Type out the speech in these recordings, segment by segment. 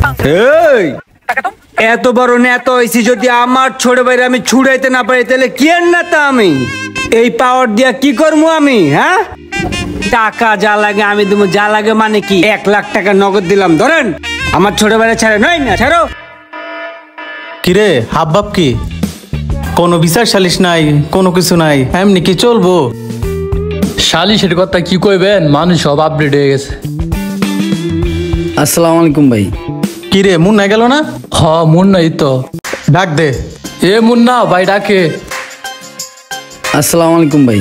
এই এত বড় নেতা হইছি, যদি আমার ছোট ভাইরে আমি ছুড়াইতে না পারি তাহলে কি আর নেতা আমি? এই পাওয়ার দিয়া কি করবো আমি? হ্যাঁ, টাকা যা লাগে আমি দেবো, যা লাগে মানে কি 1 লাখ টাকা নগদ দিলাম, ধরেন। আমার ছোট ভাইরে ছাড়ে নয় না, ছাড়ো। কিরে হাব ভাব কি? কোনো বিচার সালিশ নাই, কোনো কিছু নাই, এমনি কি চলবো? সালিশের কথা কি কইবেন, মানুষ সব আপডেট হয়ে গেছে। আসসালামু আলাইকুম ভাই। কিরে মুন্না গেল না? হ মুন্নাই তো। ডাক দে। এ মুন্না ভাই ডাকে। আসসালামু আলাইকুম ভাই।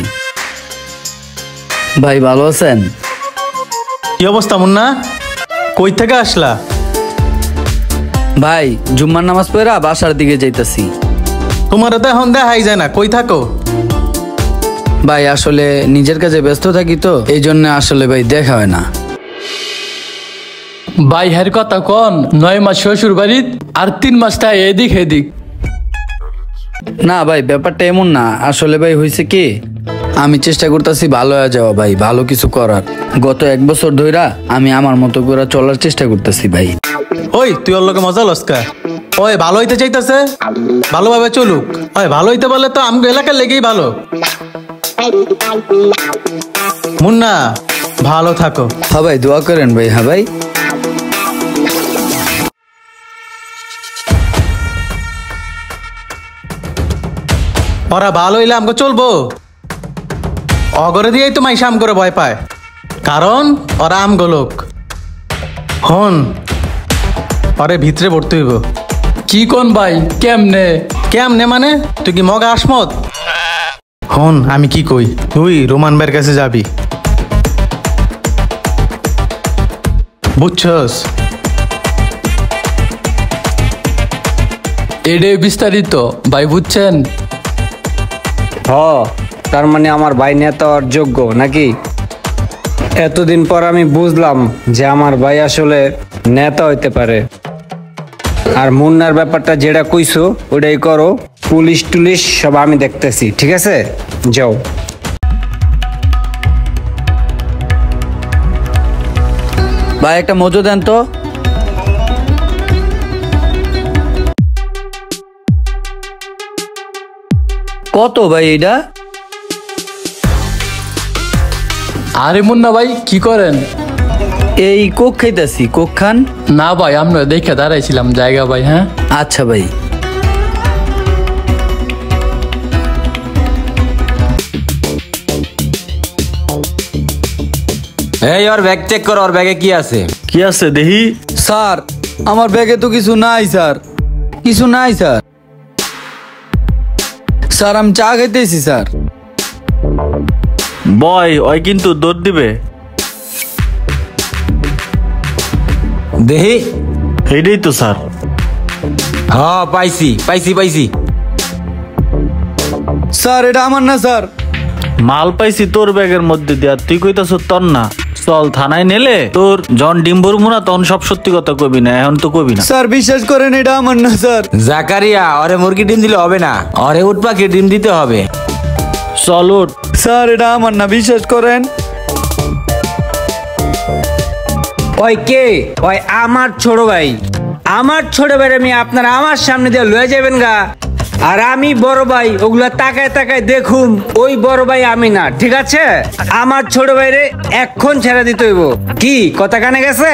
ভাই ভালো আছেন? কি অবস্থা মুন্না? কই থেকে আসলা? ভাই জুম্মার নামাজ পড়া বাসার দিকে যাইতাছি। তোমার তো এখন দেখাই যায় না, কই থাকো? ভাই আসলে নিজের কাজে ব্যস্ত থাকি তো, এই জন্য আসলে ভাই দেখা হয় না। ভাই হের কথা কন, 9 মাস শ্বশুর বাড়িত আর 3 মাস তাই এদিক এদিক। না ভাই ব্যাপারটা এমন না, আসলে ভাই হয়েছে কি, আমি চেষ্টা করতেছি ভালো হয়ে যাওয়া ভাই, ভালো কিছু করার। গত 1 বছর ধইরা আমি আমার মতো করে চলার চেষ্টা করতেছি ভাই। ওই তুই ওর লোকে মজা লস্কা? ওই ভালো হইতে চাইতেছে, ভালোভাবে চলুক। ওই ভালো হইতে বলে তো আমগো এলাকার লেগেই ভালো। মুন্না ভালো থাকো। হ্যাঁ ভাই দোয়া করেন ভাই। হ্যাঁ ভাই। ওরা ভালো হইলে আমগো চলবো, অগরে দিয়েই তো মাইশা আম করে ভয় পায়, কারণ ওরা আমগো লোক। হন ওরে ভিতরে ভর্তি হইব। কি কোন ভাই? কেমনে? কেমনে মানে? তুই কি মগা আসমত? হন আমি কি কই, তুই রোমান ভাইয়ের কাছে যাবি, বুঝছস? এডে বিস্তারিত ভাই, বুঝছেন? হ, তার মানে আমার ভাই নেতা হওয়ার যোগ্য নাকি? এতদিন পর আমি বুঝলাম যে আমার ভাই আসলে নেতা হইতে পারে। আর মুন্নার ব্যাপারটা যেটা কইছো ওটাই করো, পুলিশ টুলিশ সব আমি দেখতেছি, ঠিক আছে? যাও। ভাই একটা মজু দেন তো। কত ভাই এটা? আরে মুন্না ভাই কি করেন? এই কোক খাইতাছি। কোক খান? না ভাই আমরা দেখে দাঁড়াইছিলাম জায়গা ভাই। হ্যাঁ আচ্ছা ভাই। এই ওর ব্যাগ চেক কর, ওর ব্যাগে কি আছে? কি আছে দেহি? স্যার আমার ব্যাগে তো কিছু নাই স্যার, কিছু নাই স্যার। স্যার আমি চা খাইতেছি স্যার। বয় ওই কিন্তু দৌড় দিবে। দেহি এইটাই তো স্যার। হ্যাঁ পাইছি পাইছি পাইছি। স্যার এটা আমার না স্যার। মাল পাইছি তোর ব্যাগের মধ্যে দিয়া, তুই কইতাছ তোর না। চল থানায় নেলে তোর জন ডিম্বর মুনা তখন সব সত্যি কথা কবি না, এখন তো কবি না। স্যার বিশ্বাস করেন এটা আমার না স্যার। জাকারিয়া ওরে মুরগি ডিম দিলে হবে না, ওরে উট পাখি ডিম দিতে হবে। চল উঠ। স্যার এটা আমার না, বিশ্বাস করেন। ওই কে? ওই আমার ছোট ভাই। আমার ছোট ভাই আমি আপনারা আমার সামনে দিয়ে লয়ে যাবেন গা, আর আমি বড় ভাই ওগুলা তাকায় তাকায় দেখুম। ওই বড় ভাই আমি না, ঠিক আছে? আমার ছোট ভাইরে এখন ছেড়ে দিতে হইব। কি কথা কানে গেছে?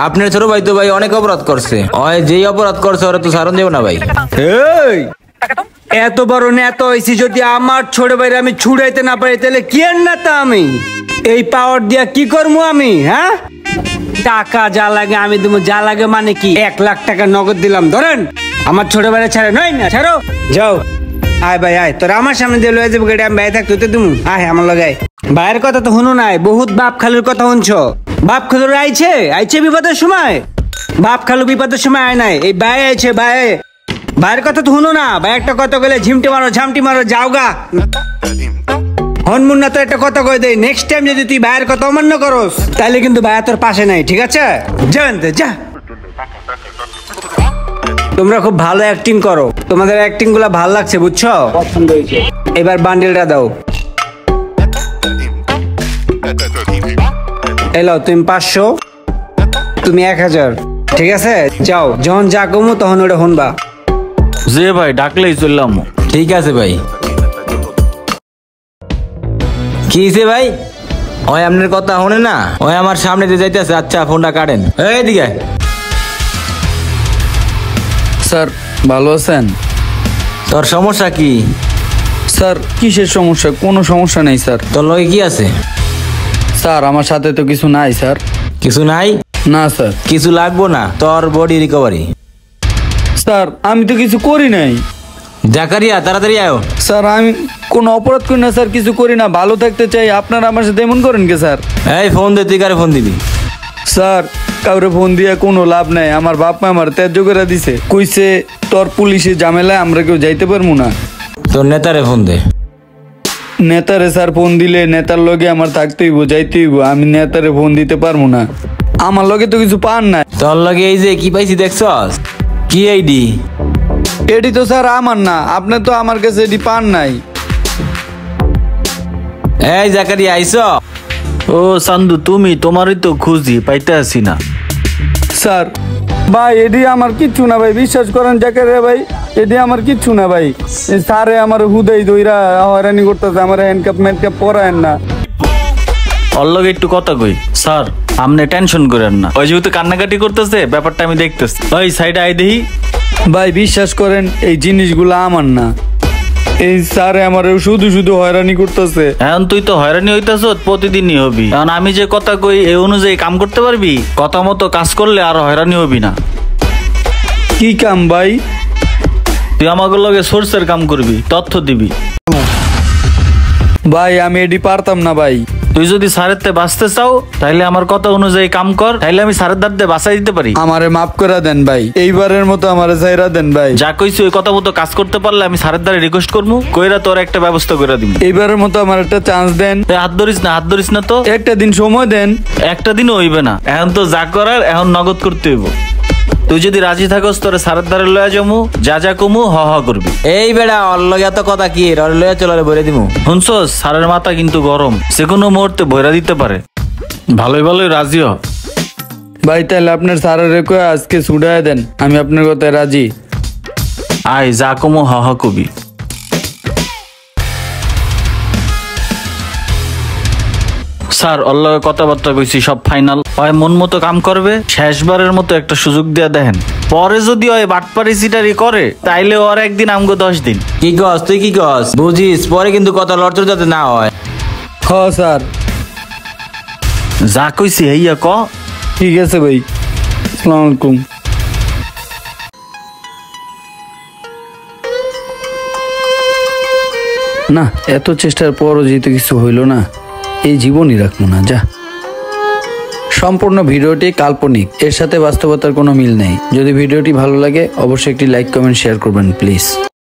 আপনার ছোট ভাই তো ভাই অনেক অপরাধ করছে, ওই যেই অপরাধ করছে ওরা তো সারণ দেব না ভাই। এই এত বড় নেতা হইছি, যদি আমার ছোট ভাইরে আমি ছুড়াইতে না পারি তাহলে কি আর নেতা আমি? এই পাওয়ার দিয়া কি করবো আমি? হ্যাঁ, টাকা যা লাগে আমি দেবো, যা লাগে মানে কি 1 লাখ টাকা নগদ দিলাম, ধরেন। আমার ছোট ভাইরা ছাড়ে নয় না, ছাড়ো। যাও। আয় ভাই আয়, তোরা আমার সামনে দিয়ে লয়ে যাবো গাড়ি, আমি ভাই থাকতো তো তুমি। আয় আমার লগাই। ভাইয়ের কথা তো শুনো নাই, বহুত বাপ খালুর কথা শুনছ। বাপ খালুর আইছে আইছে বিপদের সময়, বাপ খালু বিপদের সময় আয় নাই। এই ভাই আইছে ভাই, ভাইয়ের কথা তো শুনো না। ভাই একটা কথা কইলে ঝিমটি মারো ঝামটি মারো, যাও গা। হনমুন্না তো একটা কথা কই দেয়, নেক্সট টাইম যদি তুই ভাইয়ের কথা অমান্য করস তাহলে কিন্তু ভাইয়া তোর পাশে নাই, ঠিক আছে? জানতে যা। তোমরা খুব ভালো অ্যাক্টিং করো, তোমাদের অ্যাক্টিং গুলা ভালো লাগছে, বুঝছো? পছন্দ হয়েছে। এবার বান্ডেলটা দাও। এলো তুমি 500, তুমি 1000। ঠিক আছে যাও, যখন যা কমু তখন ওটা শুনবা। যে ভাই ডাকলেই চললাম। ঠিক আছে ভাই। কি হইছে ভাই? ওই আপনার কথা শুনে না, ওই আমার সামনে দিয়ে যাইতেছে। আচ্ছা ফোনটা কাটেন, এইদিকে। স্যার ভালো আছেন? তোর সমস্যা কি? স্যার কিসের সমস্যা? কোনো সমস্যা নেই স্যার। তোর লগে কি আছে? স্যার আমার সাথে তো কিছু নাই স্যার। কিছু নাই? না স্যার। কিছু লাগবো না, তোর বডি রিকভারি। স্যার আমি তো কিছু করি নাই। জাকারিয়া তাড়াতাড়ি আয়। স্যার আমি কোনো অপরাধ করি না স্যার, কিছু করি না, ভালো থাকতে চাই। আপনারা আমার সাথে এমন করেন কে স্যার? এই ফোন দে, তুই কারে ফোন দিবি? স্যার কাউরে ফোন দিয়ে কোনো লাভ নাই। আমার বাপ মা আমার ত্যায্য করে দিছে, কইছে তোর পুলিশে ঝামেলায় আমরা কেউ যাইতে পারবো না। তোর নেতারে ফোন দে। নেতারে স্যার ফোন দিলে নেতার লগে আমার থাকতে হইব, যাইতে হইব। আমি নেতারে ফোন দিতে পারবো না, আমার লগে তো কিছু পান নাই। তোর লগে এই যে কি পাইছি দেখছস? কি আইডি? এটি তো স্যার আমার না, আপনি তো আমার কাছে এটি পান নাই। এই জাকারিয়া আইছো? ও চান্দু তুমি, তোমারই তো খুঁজি পাইতে আসি না। স্যার ভাই এটি আমার কিচ্ছু না ভাই, বিশ্বাস করেন জাকারিয়া ভাই, এটি আমার কিচ্ছু না ভাই। স্যারে আমার হুদাই দইরা হয়রানি করতেছে, আমার হ্যান্ডকাপ ম্যানকাপ পরায়েন না। ওর লগে একটু কথা কই। স্যার আপনি টেনশন করেন না, ওই যেহেতু কান্নাকাটি করতেছে ব্যাপারটা আমি দেখতেছি। ওই সাইডে আই দেখি। ভাই বিশ্বাস করেন এই জিনিসগুলো আমার না, এই স্যারে আমার শুধু শুধু হয়রানি করতেছে। এখন তুই তো হয়রানি হইতেছ, প্রতিদিনই হবি। এখন আমি যে কথা কই এই অনুযায়ী কাম করতে পারবি? কথা মতো কাজ করলে আর হয়রানি হবি না। কি কাম ভাই? তুই আমাকে লগে সোর্সের কাম করবি, তথ্য দিবি। ভাই আমি এটি পারতাম না ভাই। তুই যদি স্যারের তে বাঁচতে চাও তাহলে আমার কথা অনুযায়ী কাম কর, তাইলে আমি স্যারের দ্বার দিয়ে বাঁচাই দিতে পারি। আমারে মাফ করে দেন ভাই, এইবারের মতো আমারে ছাইরা দেন ভাই। যা কইছি ওই কথা মতো কাজ করতে পারলে আমি স্যারের দ্বারা রিকোয়েস্ট করবো, কইরা তোর একটা ব্যবস্থা করে দিব। এইবারের মতো আমার একটা চান্স দেন। হাত ধরিস না, হাত ধরিস না তো। একটা দিন সময় দেন। একটা দিনও হইবে না, এখন তো যা করার এখন নগদ করতে হইব। তুই যদি রাজি থাকস তোর স্যারের দ্বারা লয়া যামু, যা যা কমু হ হ করবি। এই বেড়া ওর লগে এত কথা কি? ওর লয়ে চল বলে দিমু। শুনছস, স্যারের মাথা কিন্তু গরম, যে কোনো মুহূর্তে বইরা দিতে পারে। ভালোই ভালোই রাজি হ। ভাই তাহলে আপনার স্যারের কয়ে আজকে ছুড়ায় দেন, আমি আপনার কথায় রাজি। আয় যা কমু হ হ কবি। স্যার ওর লগে কথাবার্তা কইছি, সব ফাইনাল। ওই মন মতো কাম করবে, শেষবারের মতো একটা সুযোগ দিয়া দেখেন। পরে যদি ওই বাটপারি সিটারি করে তাইলে ওর একদিন আমগো 10 দিন। কি কস তুই? কি কস বুঝিস? পরে কিন্তু কথা লড়চড় যাতে না হয়। হ স্যার যা কইছি হইয়া ক। ঠিক আছে ভাই, আসসালামু আলাইকুম। না এত চেষ্টার পরও যেহেতু কিছু হইল না, এই জীবনই রাখবো না যা। সম্পূর্ণ ভিডিওটি কাল্পনিক, এর সাথে বাস্তবতার কোনো মিল নেই। যদি ভিডিওটি ভালো লাগে অবশ্যই একটি লাইক কমেন্ট শেয়ার করবেন প্লিজ।